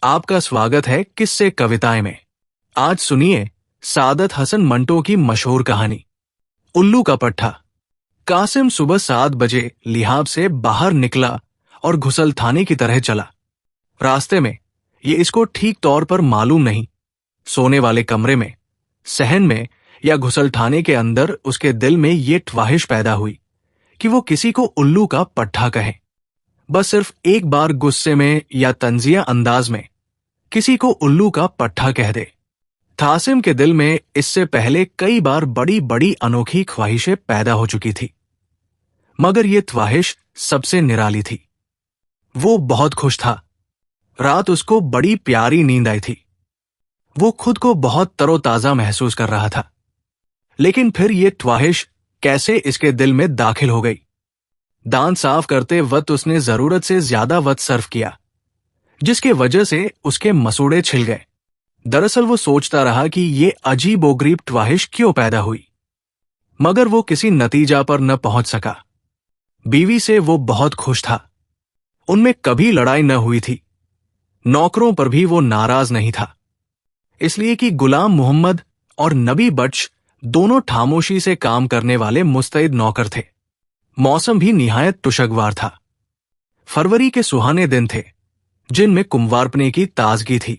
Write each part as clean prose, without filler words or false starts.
आपका स्वागत है किस्से कविताएं में। आज सुनिए सादत हसन मंटो की मशहूर कहानी उल्लू का पट्ठा। कासिम सुबह 7 बजे लिहाब से बाहर निकला और घुसलखाने की तरह चला। रास्ते में ये इसको ठीक तौर पर मालूम नहीं, सोने वाले कमरे में, सहन में या घुसलखाने के अंदर उसके दिल में ये ख्वाहिश पैदा हुई कि वो किसी को उल्लू का पट्ठा कहे। बस सिर्फ एक बार गुस्से में या तंजिया अंदाज में किसी को उल्लू का पट्ठा कह दे। कासिम के दिल में इससे पहले कई बार बड़ी बड़ी अनोखी ख्वाहिशें पैदा हो चुकी थी, मगर यह ख्वाहिश सबसे निराली थी। वो बहुत खुश था। रात उसको बड़ी प्यारी नींद आई थी। वो खुद को बहुत तरोताजा महसूस कर रहा था। लेकिन फिर यह ख्वाहिश कैसे इसके दिल में दाखिल हो गई। दांत साफ करते वक्त उसने जरूरत से ज्यादा वक्त सर्फ किया, जिसके वजह से उसके मसूड़े छिल गए। दरअसल वो सोचता रहा कि ये अजीबोगरीब ख्वाहिश क्यों पैदा हुई, मगर वो किसी नतीजा पर न पहुंच सका। बीवी से वो बहुत खुश था। उनमें कभी लड़ाई न हुई थी। नौकरों पर भी वो नाराज नहीं था, इसलिए कि गुलाम मोहम्मद और नबी बख्श दोनों खामोशी से काम करने वाले मुस्तैद नौकर थे। मौसम भी निहायत तुशकवार था। फरवरी के सुहाने दिन थे, जिनमें कुंवारपने की ताजगी थी।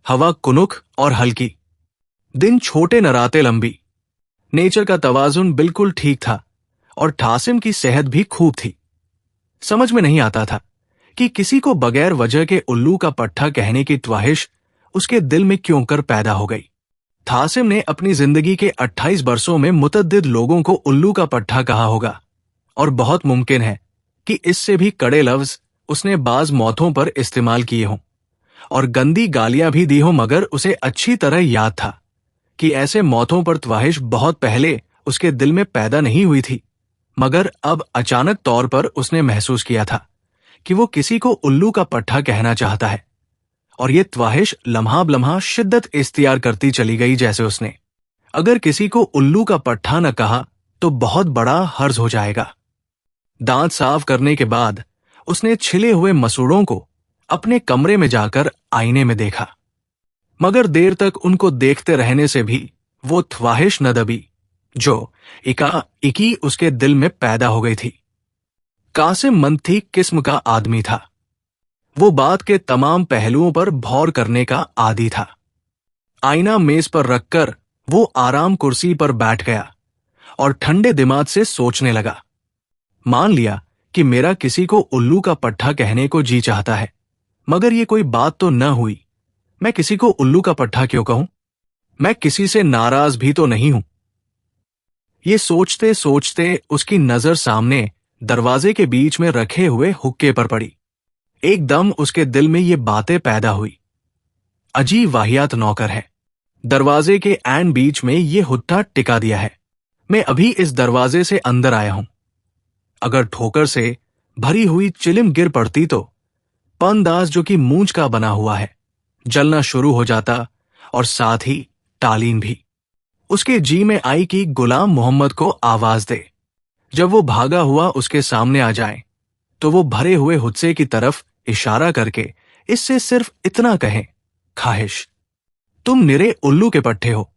हवा कुनुक और हल्की, दिन छोटे नराते लंबी। नेचर का तवाजुन बिल्कुल ठीक था और कासिम की सेहत भी खूब थी। समझ में नहीं आता था कि किसी को बगैर वजह के उल्लू का पट्ठा कहने की ख्वाहिश उसके दिल में क्यों कर पैदा हो गई। कासिम ने अपनी जिंदगी के 28 बरसों में मुतअद्दिद लोगों को उल्लू का पट्ठा कहा होगा, और बहुत मुमकिन है कि इससे भी कड़े लफ्ज उसने बाज मौतों पर इस्तेमाल किए हों और गंदी गालियां भी दी हों, मगर उसे अच्छी तरह याद था कि ऐसे मौतों पर ख्वाहिश बहुत पहले उसके दिल में पैदा नहीं हुई थी, मगर अब अचानक तौर पर उसने महसूस किया था कि वो किसी को उल्लू का पट्ठा कहना चाहता है। और ये ख्वाहिश लम्हा बलम्हा शिद्दत इख्तियार करती चली गई, जैसे उसने अगर किसी को उल्लू का पट्ठा न कहा तो बहुत बड़ा हर्ज हो जाएगा। दांत साफ करने के बाद उसने छिले हुए मसूड़ों को अपने कमरे में जाकर आईने में देखा, मगर देर तक उनको देखते रहने से भी वो ख्वाहिश न दबी जो इकी उसके दिल में पैदा हो गई थी। कासिम मंथी किस्म का आदमी था। वो बात के तमाम पहलुओं पर भौर करने का आदी था। आईना मेज पर रखकर वो आराम कुर्सी पर बैठ गया और ठंडे दिमाग से सोचने लगा। मान लिया कि मेरा किसी को उल्लू का पट्ठा कहने को जी चाहता है, मगर ये कोई बात तो न हुई। मैं किसी को उल्लू का पट्ठा क्यों कहूं? मैं किसी से नाराज भी तो नहीं हूं। ये सोचते सोचते उसकी नजर सामने दरवाजे के बीच में रखे हुए हुक्के पर पड़ी। एकदम उसके दिल में ये बातें पैदा हुई। अजीब वाहियात नौकर है। दरवाजे के ऐन बीच में ये हुट्टा टिका दिया है। मैं अभी इस दरवाजे से अंदर आया हूं। अगर ठोकर से भरी हुई चिलिम गिर पड़ती तो पंदाज, जो कि मूंछ का बना हुआ है, जलना शुरू हो जाता, और साथ ही तालीन भी। उसके जी में आई कि गुलाम मोहम्मद को आवाज दे। जब वो भागा हुआ उसके सामने आ जाए तो वो भरे हुए हुत्से की तरफ इशारा करके इससे सिर्फ इतना कहे, ख्वाहिश, तुम निरे उल्लू के पट्टे हो।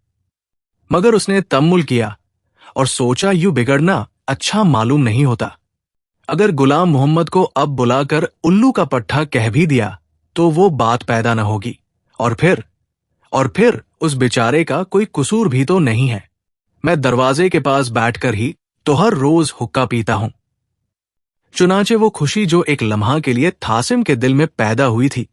मगर उसने तम्मुल किया और सोचा यूं बिगड़ना अच्छा मालूम नहीं होता। अगर गुलाम मोहम्मद को अब बुलाकर उल्लू का पट्ठा कह भी दिया तो वो बात पैदा न होगी, और फिर उस बेचारे का कोई कसूर भी तो नहीं है। मैं दरवाजे के पास बैठकर ही तो हर रोज हुक्का पीता हूं। चुनाचे वो खुशी जो एक लम्हा के लिए कासिम के दिल में पैदा हुई थी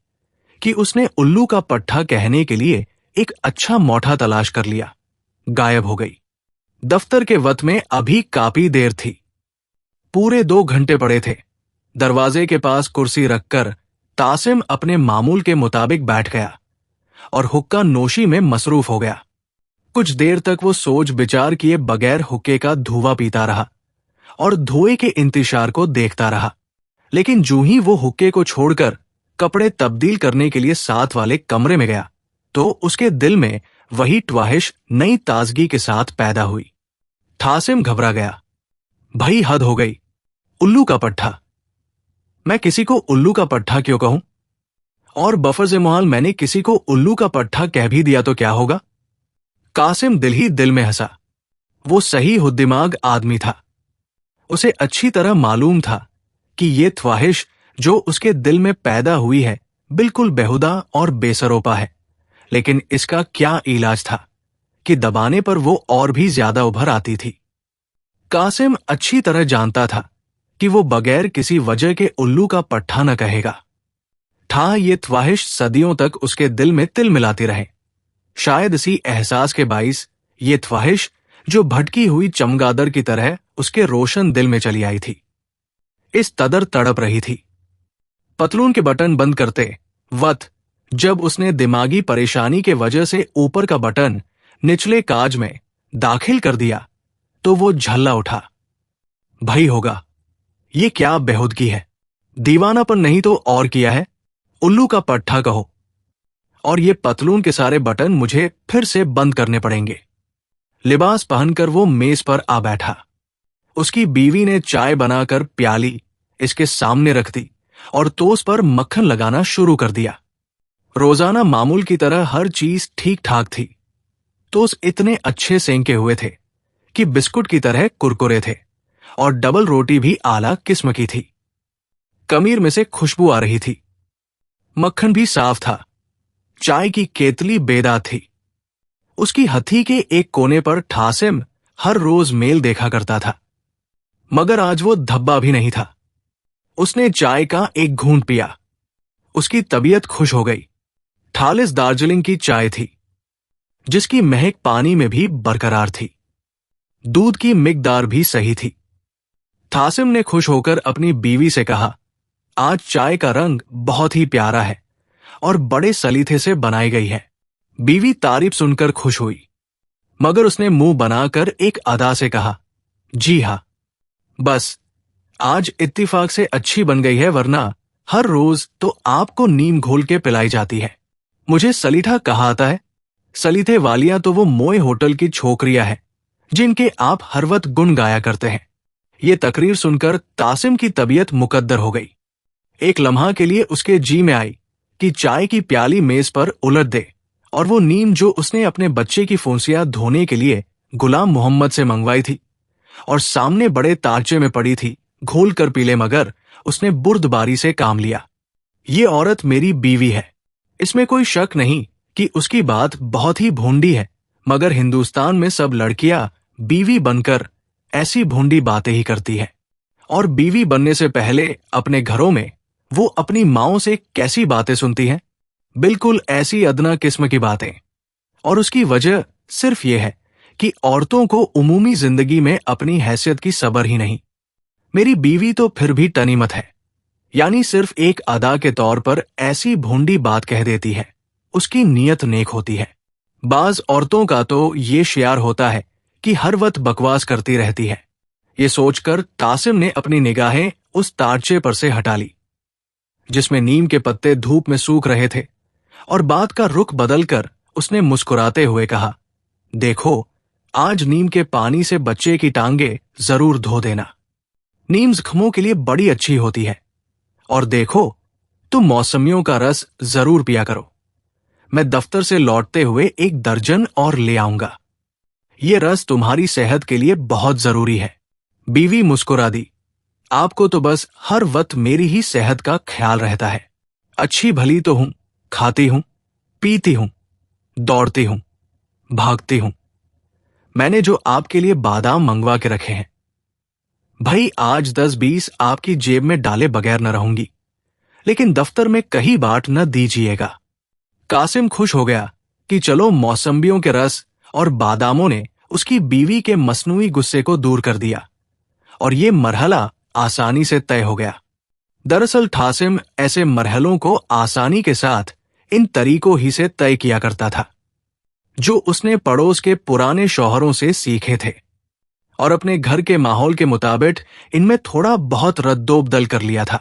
कि उसने उल्लू का पट्ठा कहने के लिए एक अच्छा मौठा तलाश कर लिया, गायब हो गई। दफ्तर के वक्त में अभी काफी देर थी। पूरे 2 घंटे पड़े थे। दरवाजे के पास कुर्सी रखकर कासिम अपने मामूल के मुताबिक बैठ गया और हुक्का नोशी में मसरूफ हो गया। कुछ देर तक वो सोच विचार किए बगैर हुक्के का धुआं पीता रहा और धुएं के इंतशार को देखता रहा। लेकिन जूं ही वो हुक्के को छोड़कर कपड़े तब्दील करने के लिए साथ वाले कमरे में गया तो उसके दिल में वही ख्वाहिश नई ताजगी के साथ पैदा हुई। कासिम घबरा गया। भाई हद हो गई। उल्लू का पट्ठा। मैं किसी को उल्लू का पट्ठा क्यों कहूं? और बफर से मुहाल मैंने किसी को उल्लू का पट्टा कह भी दिया तो क्या होगा? कासिम दिल ही दिल में हंसा। वो सही हुद्दिमाग आदमी था। उसे अच्छी तरह मालूम था कि ये ख्वाहिश जो उसके दिल में पैदा हुई है बिल्कुल बेहुदा और बेसरोपा है, लेकिन इसका क्या इलाज था कि दबाने पर वो और भी ज्यादा उभर आती थी। कासिम अच्छी तरह जानता था कि वो बगैर किसी वजह के उल्लू का पट्टा न कहेगा। था ये ख्वाहिश सदियों तक उसके दिल में तिल मिलाती रहे। शायद इसी एहसास के बाइस ये ख्वाहिश जो भटकी हुई चमगादड़ की तरह उसके रोशन दिल में चली आई थी, इस कदर तड़प रही थी। पतलून के बटन बंद करते वक्त जब उसने दिमागी परेशानी के वजह से ऊपर का बटन निचले काज में दाखिल कर दिया तो वो झल्ला उठा। भाई होगा, ये क्या बेहुदगी है? दीवानापन नहीं तो और किया है? उल्लू का पट्टा कहो, और ये पतलून के सारे बटन मुझे फिर से बंद करने पड़ेंगे। लिबास पहनकर वो मेज पर आ बैठा। उसकी बीवी ने चाय बनाकर प्याली इसके सामने रख दी और टोस्ट पर मक्खन लगाना शुरू कर दिया। रोजाना मामूल की तरह हर चीज ठीक ठाक थी। टोस्ट इतने अच्छे सेंके हुए थे कि बिस्कुट की तरह कुरकुरे थे, और डबल रोटी भी आला किस्म की थी। कमीर में से खुशबू आ रही थी। मक्खन भी साफ था। चाय की केतली बेदाग थी। उसकी हथी के एक कोने पर ठासिम हर रोज मेल देखा करता था, मगर आज वो धब्बा भी नहीं था। उसने चाय का एक घूंट पिया। उसकी तबीयत खुश हो गई। खालिस दार्जिलिंग की चाय थी, जिसकी महक पानी में भी बरकरार थी। दूध की मिकदार भी सही थी। ठासिम ने खुश होकर अपनी बीवी से कहा, आज चाय का रंग बहुत ही प्यारा है और बड़े सलीथे से बनाई गई है। बीवी तारीफ सुनकर खुश हुई, मगर उसने मुंह बनाकर एक अदा से कहा, जी हां, बस आज इत्तिफाक से अच्छी बन गई है, वरना हर रोज तो आपको नीम घोल के पिलाई जाती है। मुझे सलीठा कहा आता है? सलीथे वालियां तो वो मोए होटल की छोकरियां हैं जिनके आप हर वक्त गुण गाया करते हैं। ये तकरीर सुनकर कासिम की तबीयत मुकद्दर हो गई। एक लम्हा के लिए उसके जी में आई कि चाय की प्याली मेज पर उलट दे और वो नीम जो उसने अपने बच्चे की फुंसियां धोने के लिए गुलाम मोहम्मद से मंगवाई थी और सामने बड़े तारचे में पड़ी थी, घोल कर पी ले, मगर उसने बुर्दबारी से काम लिया। ये औरत मेरी बीवी है, इसमें कोई शक नहीं कि उसकी बात बहुत ही भोंडी है, मगर हिंदुस्तान में सब लड़कियां बीवी बनकर ऐसी भोंडी बातें ही करती है। और बीवी बनने से पहले अपने घरों में वो अपनी माओं से कैसी बातें सुनती हैं, बिल्कुल ऐसी अदना किस्म की बातें। और उसकी वजह सिर्फ ये है कि औरतों को उमूमी जिंदगी में अपनी हैसियत की सबर ही नहीं। मेरी बीवी तो फिर भी तनीमत है, यानी सिर्फ एक अदा के तौर पर ऐसी भोंडी बात कह देती है, उसकी नीयत नेक होती है। बाज औरतों का तो ये शियार होता है कि हर वक्त बकवास करती रहती है। ये सोचकर कासिम ने अपनी निगाहें उस तारचे पर से हटा ली जिसमें नीम के पत्ते धूप में सूख रहे थे, और बात का रुख बदलकर उसने मुस्कुराते हुए कहा, देखो, आज नीम के पानी से बच्चे की टांगे जरूर धो देना। नीम जख्मों के लिए बड़ी अच्छी होती है। और देखो, तुम मौसमियों का रस जरूर पिया करो। मैं दफ्तर से लौटते हुए एक दर्जन और ले आऊंगा। ये रस तुम्हारी सेहत के लिए बहुत जरूरी है। बीवी मुस्कुरा दी। आपको तो बस हर वक्त मेरी ही सेहत का ख्याल रहता है। अच्छी भली तो हूं, खाती हूं, पीती हूं, दौड़ती हूं, भागती हूं। मैंने जो आपके लिए बादाम मंगवा के रखे हैं, भाई आज 10-20 आपकी जेब में डाले बगैर न रहूंगी, लेकिन दफ्तर में कहीं बाट न दीजिएगा। कासिम खुश हो गया कि चलो मौसम्बियों के रस और बादामों ने उसकी बीवी के मसनूई गुस्से को दूर कर दिया और ये मरहला आसानी से तय हो गया। दरअसल ठासिम ऐसे मरहलों को आसानी के साथ इन तरीकों ही से तय किया करता था जो उसने पड़ोस के पुराने शौहरों से सीखे थे, और अपने घर के माहौल के मुताबिक इनमें थोड़ा बहुत रद्दोबदल कर लिया था।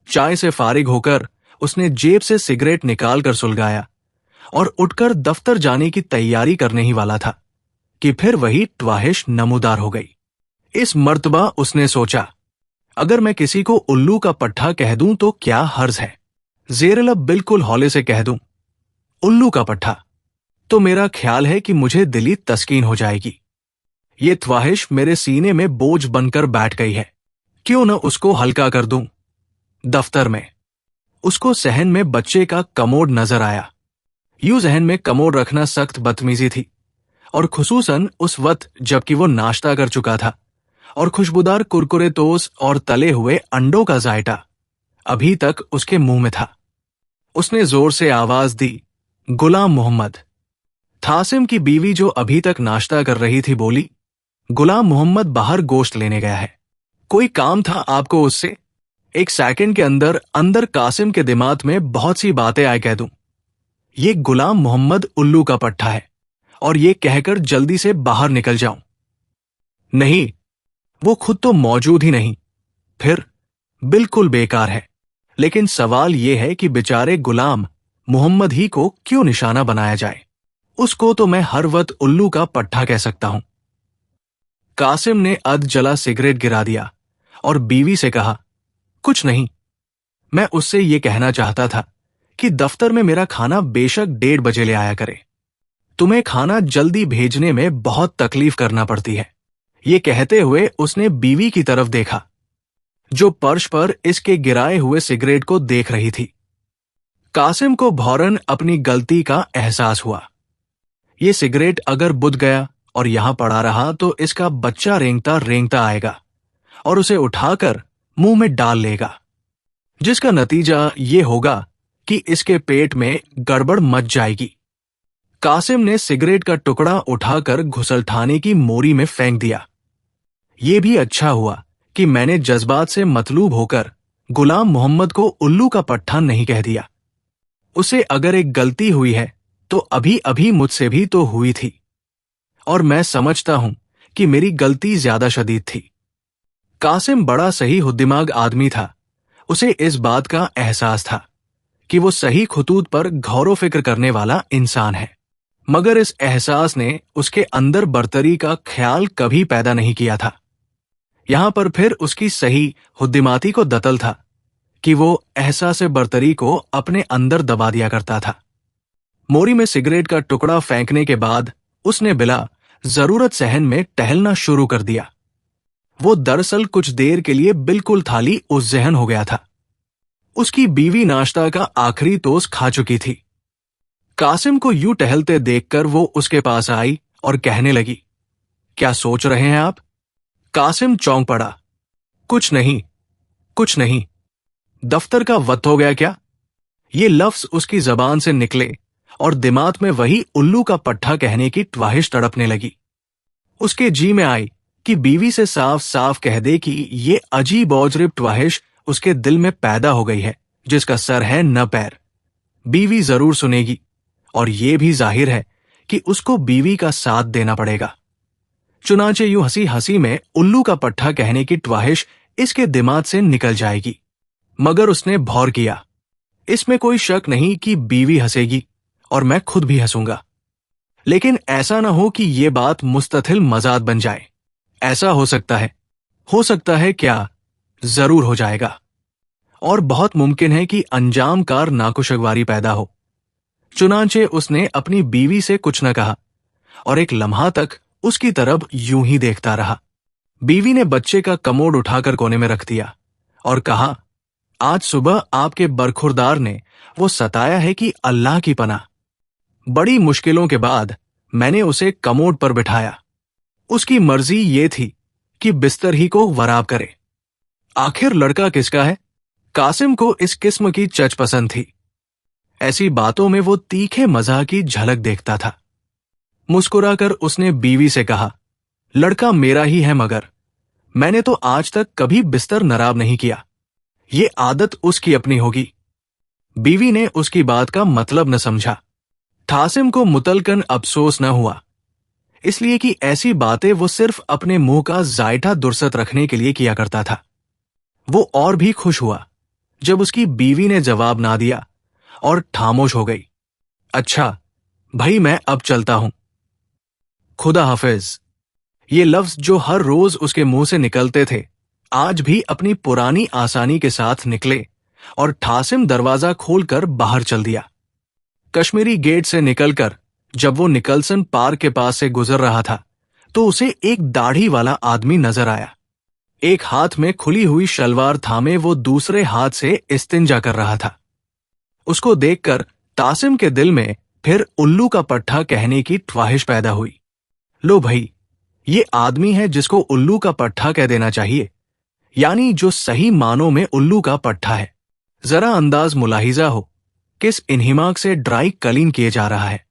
चाय से फारिग होकर उसने जेब से सिगरेट निकालकर सुलगाया और उठकर दफ्तर जाने की तैयारी करने ही वाला था कि फिर वही ख्वाहिश नमूदार हो गई। इस मर्तबा उसने सोचा, अगर मैं किसी को उल्लू का पट्टा कह दूं तो क्या हर्ज है। जेरेलब बिल्कुल हौले से कह दूं, उल्लू का पट्ठा, तो मेरा ख्याल है कि मुझे दिली तस्कीन हो जाएगी। ये ख्वाहिश मेरे सीने में बोझ बनकर बैठ गई है। क्यों न उसको हल्का कर दूं। दफ्तर में उसको सहन में बच्चे का कमोड नजर आया। यूं जहन में कमोड रखना सख्त बदतमीजी थी, और खुसूसन उस वक्त जबकि वो नाश्ता कर चुका था और खुशबूदार कुरकुरे टोस्ट और तले हुए अंडों का जायटा अभी तक उसके मुंह में था। उसने जोर से आवाज दी, गुलाम मोहम्मद। थासिम की बीवी जो अभी तक नाश्ता कर रही थी बोली, गुलाम मोहम्मद बाहर गोश्त लेने गया है। कोई काम था आपको उससे? एक सेकंड के अंदर अंदर कासिम के दिमाग में बहुत सी बातें आए कह दूं। ये गुलाम मोहम्मद उल्लू का पट्ठा है और ये कहकर जल्दी से बाहर निकल जाऊं। नहीं, वो खुद तो मौजूद ही नहीं। फिर बिल्कुल बेकार है। लेकिन सवाल यह है कि बेचारे गुलाम मोहम्मद ही को क्यों निशाना बनाया जाए? उसको तो मैं हर वक्त उल्लू का पट्ठा कह सकता हूं। कासिम ने अध जला सिगरेट गिरा दिया और बीवी से कहा, कुछ नहीं, मैं उससे यह कहना चाहता था कि दफ्तर में मेरा खाना बेशक 1:30 बजे ले आया करे। तुम्हें खाना जल्दी भेजने में बहुत तकलीफ करना पड़ती है। ये कहते हुए उसने बीवी की तरफ देखा, जो पर्श पर इसके गिराए हुए सिगरेट को देख रही थी। कासिम को भौरन अपनी गलती का एहसास हुआ। ये सिगरेट अगर बुझ गया और यहां पड़ा रहा तो इसका बच्चा रेंगता रेंगता आएगा और उसे उठाकर मुंह में डाल लेगा, जिसका नतीजा ये होगा कि इसके पेट में गड़बड़ मच जाएगी। कासिम ने सिगरेट का टुकड़ा उठाकर घुसलठाने की मोरी में फेंक दिया। ये भी अच्छा हुआ कि मैंने जज्बात से मतलूब होकर गुलाम मोहम्मद को उल्लू का पट्ठा नहीं कह दिया। उसे अगर एक गलती हुई है तो अभी अभी मुझसे भी तो हुई थी, और मैं समझता हूं कि मेरी गलती ज्यादा शदीद थी। कासिम बड़ा सही हुद्दिमाग आदमी था। उसे इस बात का एहसास था कि वो सही खुतूत पर गौर फिक्र करने वाला इंसान है, मगर इस एहसास ने उसके अंदर बर्तरी का ख्याल कभी पैदा नहीं किया था। यहां पर फिर उसकी सही हुद्दिमाती को दतल था कि वो एहसास बर्तरी को अपने अंदर दबा दिया करता था। मोरी में सिगरेट का टुकड़ा फेंकने के बाद उसने बिला जरूरत सहन में टहलना शुरू कर दिया। वो दरअसल कुछ देर के लिए बिल्कुल थाली उस जहन हो गया था। उसकी बीवी नाश्ता का आखिरी टोस्ट खा चुकी थी। कासिम को यूं टहलते देखकर वो उसके पास आई और कहने लगी, क्या सोच रहे हैं आप? कासिम चौंक पड़ा। कुछ नहीं, कुछ नहीं। दफ्तर का वक्त हो गया क्या? ये लफ्ज उसकी जबान से निकले और दिमाग में वही उल्लू का पट्ठा कहने की ख्वाहिश तड़पने लगी। उसके जी में आई कि बीवी से साफ साफ कह दे कि ये अजीब औजरिब ख्वाहिश उसके दिल में पैदा हो गई है, जिसका सर है न पैर। बीवी जरूर सुनेगी, और ये भी जाहिर है कि उसको बीवी का साथ देना पड़ेगा। चुनाचे यूं हंसी हंसी में उल्लू का पट्ठा कहने की ख्वाहिश इसके दिमाग से निकल जाएगी, मगर उसने भौर किया। इसमें कोई शक नहीं कि बीवी हंसेगी और मैं खुद भी हंसूंगा, लेकिन ऐसा ना हो कि ये बात मुस्तथिल मजाक बन जाए। ऐसा हो सकता है क्या, जरूर हो जाएगा, और बहुत मुमकिन है कि अंजाम कार नाखुशगवारी पैदा हो। चुनांचे उसने अपनी बीवी से कुछ न कहा और एक लम्हा तक उसकी तरफ यूं ही देखता रहा। बीवी ने बच्चे का कमोड उठाकर कोने में रख दिया और कहा, आज सुबह आपके बरखुरदार ने वो सताया है कि अल्लाह की पनाह। बड़ी मुश्किलों के बाद मैंने उसे कमोड पर बिठाया। उसकी मर्जी ये थी कि बिस्तर ही को वराब करे। आखिर लड़का किसका है? कासिम को इस किस्म की चच पसंद थी। ऐसी बातों में वो तीखे मजाक की झलक देखता था। मुस्कुराकर उसने बीवी से कहा, लड़का मेरा ही है, मगर मैंने तो आज तक कभी बिस्तर नराब नहीं किया। ये आदत उसकी अपनी होगी। बीवी ने उसकी बात का मतलब न समझा। थासिम को मुतलकन अफसोस न हुआ, इसलिए कि ऐसी बातें वो सिर्फ अपने मुंह का जायटा दुरसत रखने के लिए किया करता था। वो और भी खुश हुआ जब उसकी बीवी ने जवाब ना दिया और खामोश हो गई। अच्छा भाई, मैं अब चलता हूं। खुदा हाफिज। ये लफ्ज जो हर रोज उसके मुंह से निकलते थे, आज भी अपनी पुरानी आसानी के साथ निकले और ठासिम दरवाजा खोलकर बाहर चल दिया। कश्मीरी गेट से निकलकर जब वो निकलसन पार्क के पास से गुजर रहा था तो उसे एक दाढ़ी वाला आदमी नजर आया। एक हाथ में खुली हुई शलवार थामे वो दूसरे हाथ से इस्तिंजा कर रहा था। उसको देखकर तासिम के दिल में फिर उल्लू का पट्ठा कहने की ख्वाहिश पैदा हुई। लो भाई, ये आदमी है जिसको उल्लू का पट्ठा कह देना चाहिए, यानी जो सही मानों में उल्लू का पट्ठा है। जरा अंदाज मुलाहिजा हो किस इन्हिमाक से ड्राई क्लीन किए जा रहा है,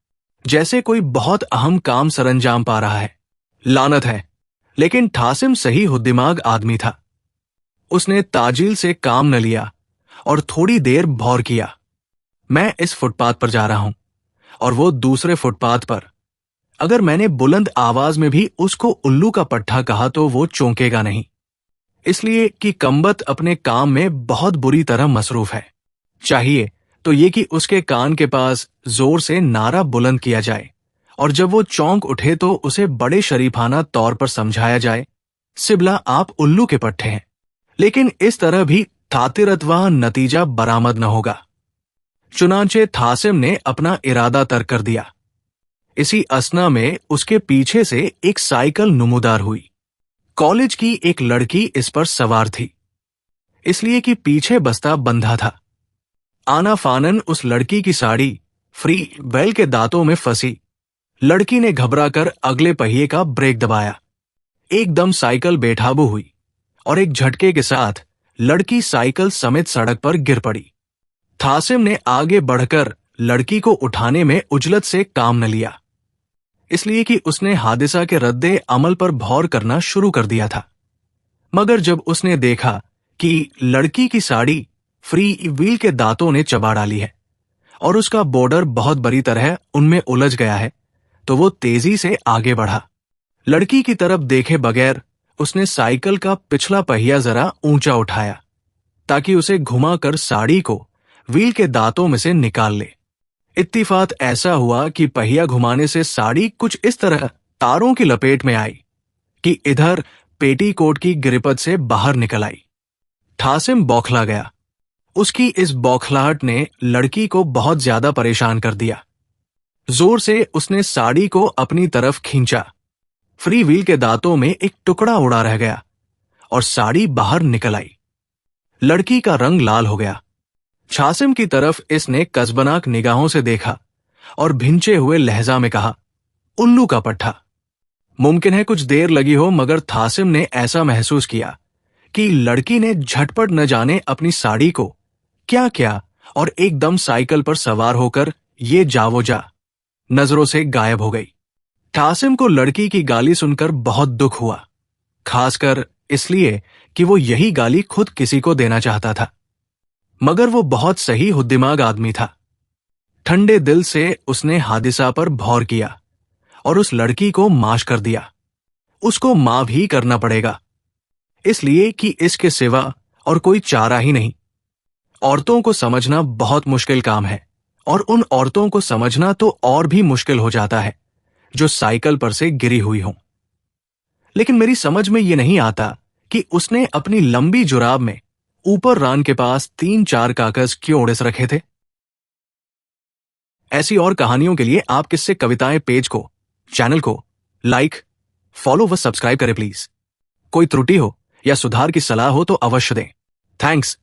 जैसे कोई बहुत अहम काम सरंजाम पा रहा है। लानत है, लेकिन ठासिम सही हुद्दिमाग आदमी था। उसने ताजील से काम न लिया और थोड़ी देर भौर किया। मैं इस फुटपाथ पर जा रहा हूं और वो दूसरे फुटपाथ पर। अगर मैंने बुलंद आवाज में भी उसको उल्लू का पट्ठा कहा तो वो चौंकेगा नहीं, इसलिए कि कम्बत अपने काम में बहुत बुरी तरह मसरूफ है। चाहिए तो ये कि उसके कान के पास जोर से नारा बुलंद किया जाए और जब वो चौंक उठे तो उसे बड़े शरीफाना तौर पर समझाया जाए, सिबला आप उल्लू के पट्टे हैं। लेकिन इस तरह भी थातिरतवाह नतीजा बरामद न होगा। चुनांचे थासिम ने अपना इरादा तर्क कर दिया। इसी असना में उसके पीछे से एक साइकिल नुमुदार हुई। कॉलेज की एक लड़की इस पर सवार थी, इसलिए कि पीछे बस्ता बंधा था। आना फानन उस लड़की की साड़ी फ्री वेल के दांतों में फंसी। लड़की ने घबराकर अगले पहिए का ब्रेक दबाया। एकदम साइकिल बेकाबू हुई और एक झटके के साथ लड़की साइकिल समेत सड़क पर गिर पड़ी। थासिम ने आगे बढ़कर लड़की को उठाने में उजलत से काम न लिया, इसलिए कि उसने हादिसा के रद्दे अमल पर भौर करना शुरू कर दिया था। मगर जब उसने देखा कि लड़की की साड़ी फ्री व्हील के दांतों ने चबा डाली है और उसका बॉर्डर बहुत बुरी तरह उनमें उलझ गया है, तो वो तेजी से आगे बढ़ा। लड़की की तरफ देखे बगैर उसने साइकिल का पिछला पहिया जरा ऊंचा उठाया ताकि उसे घुमाकर साड़ी को व्हील के दांतों में से निकाल ले। इत्तिफाक ऐसा हुआ कि पहिया घुमाने से साड़ी कुछ इस तरह तारों की लपेट में आई कि इधर पेटीकोट की गिरिपत से बाहर निकल आई। ठासिम बौखला गया। उसकी इस बौखलाहट ने लड़की को बहुत ज्यादा परेशान कर दिया। जोर से उसने साड़ी को अपनी तरफ खींचा। फ्री व्हील के दांतों में एक टुकड़ा उड़ा रह गया और साड़ी बाहर निकल आई। लड़की का रंग लाल हो गया। ठासिम की तरफ इसने कसबनाक निगाहों से देखा और भिंचे हुए लहजा में कहा, उल्लू का पट्ठा। मुमकिन है कुछ देर लगी हो, मगर ठासिम ने ऐसा महसूस किया कि लड़की ने झटपट न जाने अपनी साड़ी को क्या क्या और एकदम साइकिल पर सवार होकर ये जावो जा नजरों से गायब हो गई। ठासिम को लड़की की गाली सुनकर बहुत दुख हुआ, खासकर इसलिए कि वो यही गाली खुद किसी को देना चाहता था। मगर वो बहुत सही हुद्दिमाग आदमी था। ठंडे दिल से उसने हादिसा पर भौर किया और उस लड़की को माश कर दिया। उसको माफ ही करना पड़ेगा, इसलिए कि इसके सिवा और कोई चारा ही नहीं। औरतों को समझना बहुत मुश्किल काम है और उन औरतों को समझना तो और भी मुश्किल हो जाता है जो साइकिल पर से गिरी हुई हों। लेकिन मेरी समझ में ये नहीं आता कि उसने अपनी लंबी जुराब में ऊपर रान के पास 3-4 कागज क्यों उड़ेस रखे थे। ऐसी और कहानियों के लिए आप किससे कविताएं पेज को, चैनल को लाइक, फॉलो व सब्सक्राइब करें प्लीज। कोई त्रुटि हो या सुधार की सलाह हो तो अवश्य दें। थैंक्स।